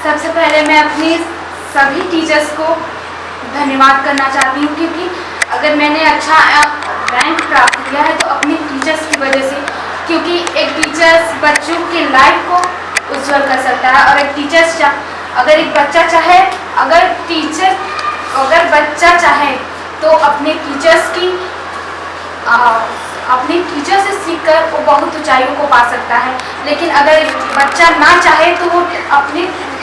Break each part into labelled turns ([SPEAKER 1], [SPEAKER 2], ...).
[SPEAKER 1] सबसे पहले मैं अपनी सभी टीचर्स को धन्यवाद करना चाहती हूँ, क्योंकि अगर मैंने अच्छा रैंक प्राप्त किया है तो अपने टीचर्स की वजह से, क्योंकि एक टीचर्स बच्चों की लाइफ को उज्जवल कर सकता है। और एक टीचर्स अगर एक बच्चा चाहे, अगर बच्चा चाहे तो अपने टीचर से सीखकर वो बहुत ऊंचाइयों को पा सकता है। लेकिन अगर बच्चा ना चाहे तो वो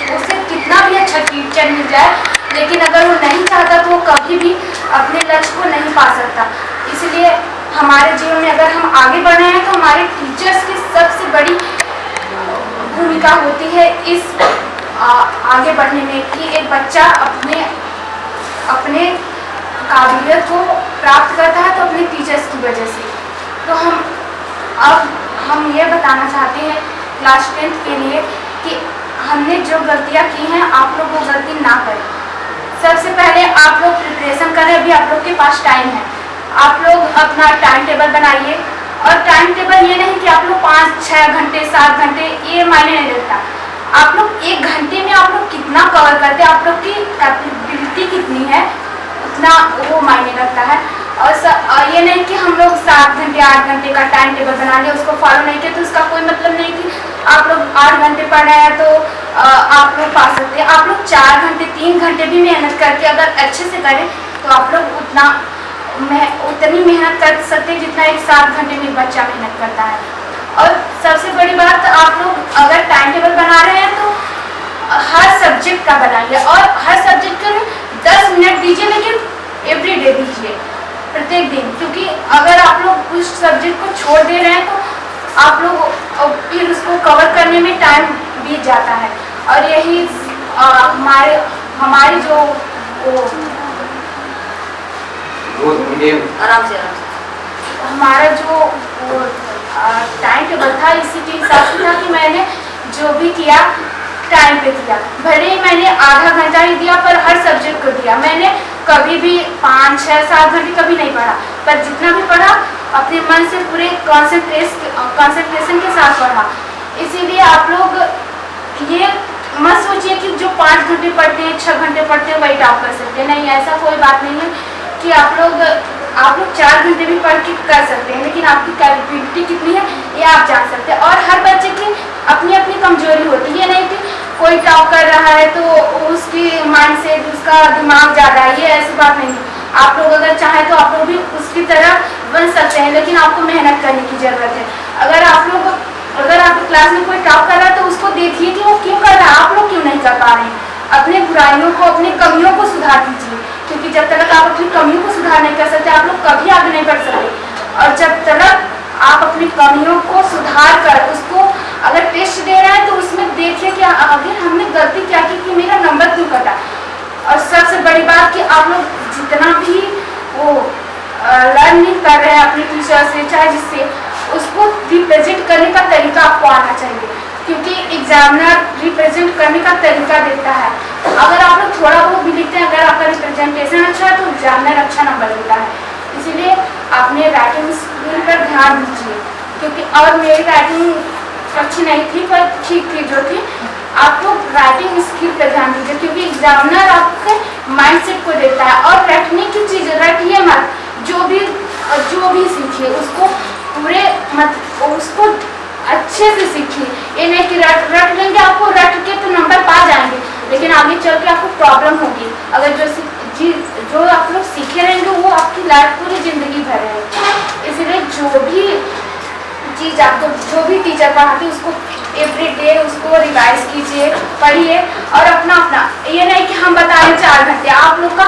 [SPEAKER 1] उसे कितना भी अच्छा टीचर मिल जाए, लेकिन अगर वो नहीं चाहता तो वो कभी भी अपने लक्ष्य को नहीं पा सकता। इसलिए हमारे जीवन में अगर हम आगे बढ़ रहे हैं तो हमारे टीचर्स की सबसे बड़ी भूमिका होती है इस आगे बढ़ने में, कि एक बच्चा अपने काबिलियत को प्राप्त करता है तो अपने टीचर्स की वजह से। तो हम ये बताना चाहते हैं क्लास 10th के लिए कि हमने जो गलतियां की हैं आप लोग वो गलती ना करें। सबसे पहले आप लोग प्रिपरेशन करें, अभी आप लोग के पास टाइम है। आप लोग अपना टाइम टेबल बनाइए, और टाइम टेबल ये नहीं कि आप लोग 5-6 घंटे 7 घंटे, ये मायने नहीं रखता। आप लोग 1 घंटे में आप लोग कितना कवर करते हैं, आप लोग की कैपेबिलिटी कितनी है, उतना वो मायने रखता है। और ये नहीं कि हम लोग 7 घंटे 8 घंटे का टाइम टेबल बना लिया, उसको फॉलो नहीं किया तो उसका कोई मतलब नहीं कि आप लोग 8 घंटे पढ़ रहे हैं तो आप लोग पा सकते हैं। आप लोग 4 घंटे 3 घंटे भी मेहनत करके अगर अच्छे से करें तो आप लोग उतनी मेहनत कर सकते हैं जितना एक 7 घंटे में बच्चा मेहनत करता है। और सबसे बड़ी बात, आप लोग अगर टाइम टेबल बना रहे हैं तो हर सब्जेक्ट का बनाइए, और हर सब्जेक्ट के लिए 10 मिनट दीजिए, लेकिन एवरी डे दीजिए, प्रत्येक दिन। क्योंकि अगर आप लोग उस सब्जेक्ट को छोड़ दे रहे हैं तो आप लोग फिर उसको कवर करने में टाइम बीत जाता है। और यही हमारी जो हमारा जो टाइम टेबल था, इसी के हिसाब से था कि मैंने जो भी किया टाइम पे दिया। भले ही मैंने आधा घंटा ही दिया, पर हर सब्जेक्ट को दिया। मैंने कभी भी 5-6-7 घंटे कभी नहीं पढ़ा, पर जितना भी पढ़ा अपने मन से पूरे कंसंट्रेशन के साथ पढ़ा। इसीलिए आप लोग ये मत सोचिए कि जो 5 घंटे पढ़ते हैं 6 घंटे पढ़ते हैं वही टॉप कर सकते हैं। नहीं, ऐसा कोई बात नहीं है कि आप लोग 4 घंटे भी पढ़ के कर सकते हैं, लेकिन आपकी कैपेबिलिटी कितनी है ये आप जान सकते हैं। और हर बच्चे की अपनी अपनी कमजोरी होती है। ये नहीं कि कोई टॉप कर रहा है तो उसकी माइंड सेट, उसका दिमाग ज़्यादा है, ये ऐसी बात नहीं है। आप लोग अगर चाहें तो आप लोग भी उसकी तरह बन सकते हैं, लेकिन आपको मेहनत करने की ज़रूरत है। अगर आपकी क्लास में कोई टॉप कर रहा है तो उसको देखिए कि वो क्यों कर रहा है, आप लोग क्यों नहीं कर पा रहे हैं। अपने बुराइयों को, अपनी कमियों को सुधार दीजिए, क्योंकि जब तक आप अपनी कमियों को सुधार नहीं कर सकते आप लोग कभी आगे नहीं बढ़ सकते। और जब तक आप अपनी कमियों को सुधार कर उसको अगर टेस्ट दे रहे हैं तो उसमें देखिए कि आगे हमने गलती क्या की कि मेरा नंबर क्यों कटा। और सबसे बड़ी बात कि आप लोग जितना भी वो लर्निंग कर रहे हैं अपने टीचर से, चाहे जिससे, उसको रिप्रेजेंट करने का तरीका आपको आना चाहिए, क्योंकि एग्जामिनर रिप्रेजेंट करने का तरीका देता है। अगर आप लोग थोड़ा बहुत भी लिखते हैं, अगर आपका रिप्रेजेंटेशन अच्छा है तो एग्जामिनर अच्छा नंबर देता है। इसीलिए आपने राइटिंग स्किल पर ध्यान दीजिए, क्योंकि और मेरी राइटिंग अच्छी नहीं थी पर ठीक थी जो थी। आप लोग राइटिंग स्किल पर ध्यान दीजिए, क्योंकि एग्जामिनर आपके माइंडसेट को देखता है। और रटने की चीज़ रटिए मत, जो भी सीखिए उसको उसको अच्छे से सीखिए। ये नहीं कि रट लेंगे, आपको रट के तो नंबर पा जाएंगे, लेकिन आगे चल के आपको प्रॉब्लम होगी। अगर जो आप लोग सीखे रहेंगे वो आपकी लाइफ पूरी जिंदगी भर रहेगी। इसलिए जो भी चीज़ आपको जो भी टीचर पढ़ाते हैं उसको एवरी डे उसको रिवाइज कीजिए, पढ़िए। और अपना ये नहीं कि हम बता रहे 4 घंटे, आप लोग का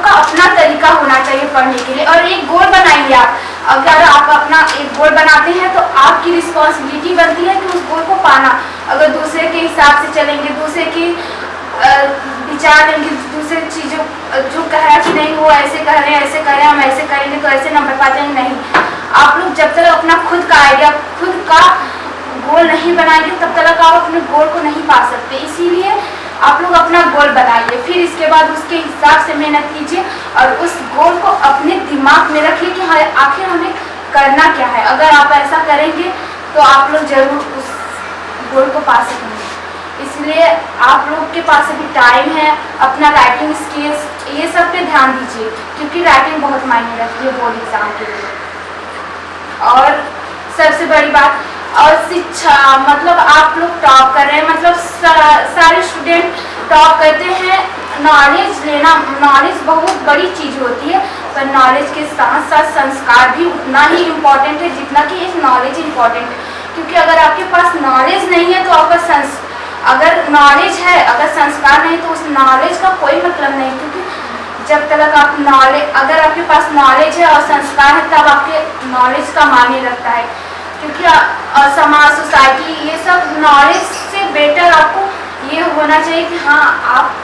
[SPEAKER 1] अपना तरीका होना चाहिए पढ़ने के लिए। और एक गोल बनाइए आप। अगर आप अपना एक गोल बनाते हैं तो आपकी रिस्पॉन्सिबिलिटी बनती है कि उस गोल को पाना। अगर दूसरे के हिसाब से चलेंगे, दूसरे की विचार लेंगे, दूसरे चीज़ों जो कह रहा है कि नहीं वो ऐसे कह रहे हैं, ऐसे कह रहे हैं, हम ऐसे करेंगे तो ऐसे नंबर पाते हैं, नहीं। आप लोग जब तक अपना खुद का आइडिया, खुद का गोल नहीं बनाएंगे तब तक आप अपने गोल को नहीं पा सकते। इसीलिए आप लोग अपना गोल बनाइए, फिर इसके बाद उसके हिसाब से मेहनत कीजिए और उस गोल को अपने दिमाग में रखिए कि हाँ आखिर हमें करना क्या है। अगर आप ऐसा करेंगे तो आप लोग जरूर उस गोल को पा सकेंगे। इसलिए आप लोग के पास अभी टाइम है, अपना राइटिंग स्किल्स ये सब पे ध्यान दीजिए, क्योंकि राइटिंग बहुत मायने रखती है बोर्ड एग्जाम के लिए। और सबसे बड़ी बात, और शिक्षा, मतलब आप लोग टॉप कर रहे हैं, मतलब सारे स्टूडेंट टॉप करते हैं। नॉलेज लेना, नॉलेज बहुत बड़ी चीज़ होती है, पर नॉलेज के साथ साथ संस्कार भी उतना ही इम्पोर्टेंट है जितना कि एक नॉलेज इम्पोर्टेंट है। क्योंकि अगर आपके पास नॉलेज नहीं है तो आपका अगर नॉलेज है, अगर संस्कार नहीं, तो उस नॉलेज का कोई मतलब नहीं। क्योंकि जब तक आप नॉलेज, अगर आपके पास नॉलेज है और संस्कार है, तब आपके नॉलेज का मायने रखता है। क्योंकि समाज, सोसाइटी, ये सब नॉलेज से बेटर आपको ये होना चाहिए कि हाँ आप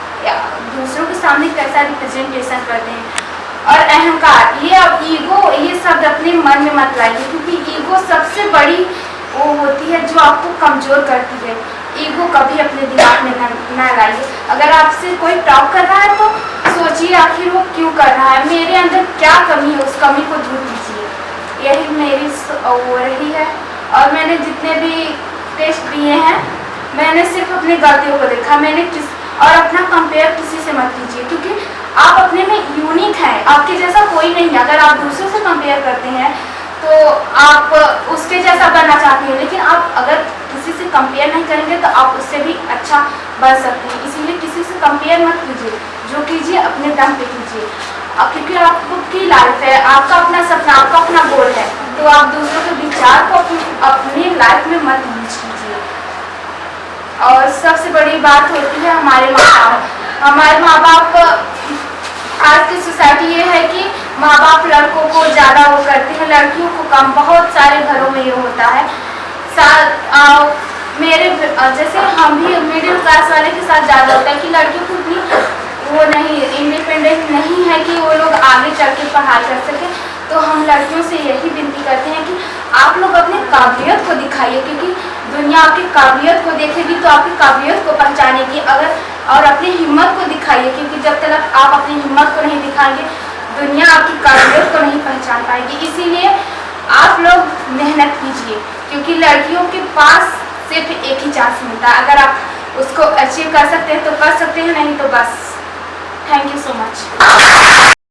[SPEAKER 1] दूसरों के सामने कैसा रिप्रेजेंटेशन करते हैं। और अहंकार, ये अब ईगो, ये शब्द अपने मन में मत लाइए, क्योंकि ईगो सबसे बड़ी वो होती है जो आपको कमज़ोर करती है। ईगो कभी अपने दिमाग में ना लाइए। अगर आपसे कोई टॉक कर रहा है तो सोचिए आखिर वो क्यों कर रहा है, मेरे अंदर क्या कमी है, उस कमी को दूर कीजिए। यही मेरी वो रही है। और मैंने जितने भी टेस्ट दिए हैं, मैंने सिर्फ अपनी गलतियों को देखा। मैंने और अपना कंपेयर किसी से मत कीजिए, क्योंकि आप अपने में यूनिक हैं, आपके जैसा कोई नहीं है। अगर आप दूसरों से कंपेयर करते हैं तो आप उसके जैसा बनना चाहते हैं, लेकिन आप अगर किसी से कंपेयर नहीं करेंगे तो आप उससे भी अच्छा बन सकते हैं। इसीलिए किसी से कंपेयर मत कीजिए, जो कीजिए अपने दम पे कीजिए। क्योंकि आपकी लाइफ है, आपका अपना सपना, आपका अपना गोल है, तो आप दूसरों के विचार को अपनी लाइफ में मत यूज कीजिए। और सबसे बड़ी बात होती है हमारे माँ बाप। हमारे माँ बाप, आज की सोसाइटी ये है कि माँ बाप लड़कों को ज़्यादा वो करते हैं, लड़कियों को कम। बहुत सारे घरों में ये होता है। मेरे जैसे हम भी मिडिल क्लास वाले के साथ ज़्यादा होता है कि लड़कियों को उतनी वो नहीं, इंडिपेंडेंट नहीं है कि वो लोग आगे चल के पढ़ाई कर सकें। तो हम लड़कियों से यही विनती करते हैं कि आप लोग अपनी काबिलियत को दिखाइए, क्योंकि दुनिया आपकी काबिलियत को देखेगी तो आपकी काबिलियत को पहचानेगी। और अपनी हिम्मत को दिखाइए, क्योंकि जब तक आप अपनी हिम्मत को नहीं दिखाएंगे, दुनिया आपकी काबिलियत को नहीं पहचान पाएगी। इसीलिए आप लोग मेहनत कीजिए, क्योंकि लड़कियों के पास सिर्फ एक ही चांस मिलता है। अगर आप उसको अचीव कर सकते हैं तो कर सकते हैं, नहीं तो बस। Thank you so much.